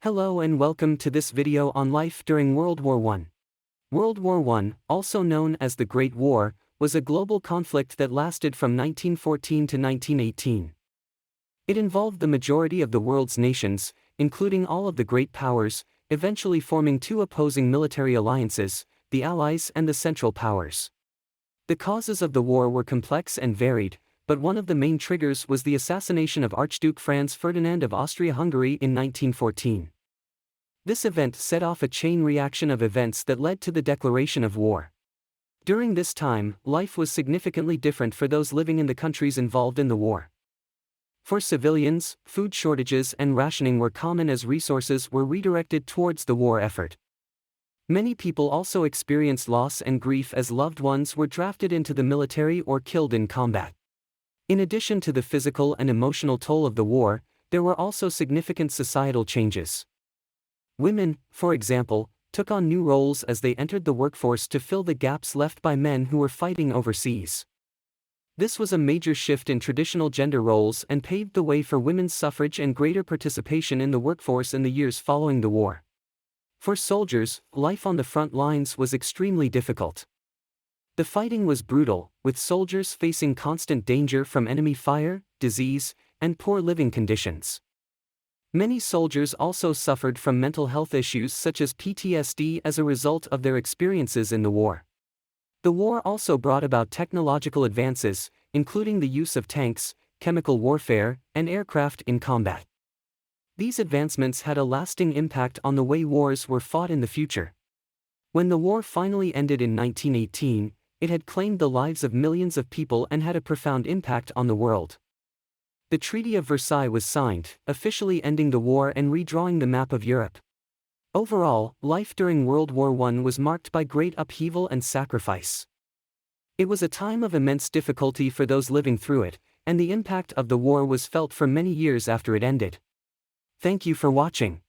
Hello and welcome to this video on life during World War I. World War I, also known as the Great War, was a global conflict that lasted from 1914 to 1918. It involved the majority of the world's nations, including all of the great powers, eventually forming two opposing military alliances, the Allies and the Central Powers. The causes of the war were complex and varied, but one of the main triggers was the assassination of Archduke Franz Ferdinand of Austria-Hungary in 1914. This event set off a chain reaction of events that led to the declaration of war. During this time, life was significantly different for those living in the countries involved in the war. For civilians, food shortages and rationing were common as resources were redirected towards the war effort. Many people also experienced loss and grief as loved ones were drafted into the military or killed in combat. In addition to the physical and emotional toll of the war, there were also significant societal changes. Women, for example, took on new roles as they entered the workforce to fill the gaps left by men who were fighting overseas. This was a major shift in traditional gender roles and paved the way for women's suffrage and greater participation in the workforce in the years following the war. For soldiers, life on the front lines was extremely difficult. The fighting was brutal, with soldiers facing constant danger from enemy fire, disease, and poor living conditions. Many soldiers also suffered from mental health issues such as PTSD as a result of their experiences in the war. The war also brought about technological advances, including the use of tanks, chemical warfare, and aircraft in combat. These advancements had a lasting impact on the way wars were fought in the future. When the war finally ended in 1918, it had claimed the lives of millions of people and had a profound impact on the world. The Treaty of Versailles was signed, officially ending the war and redrawing the map of Europe. Overall, life during World War I was marked by great upheaval and sacrifice. It was a time of immense difficulty for those living through it, and the impact of the war was felt for many years after it ended. Thank you for watching.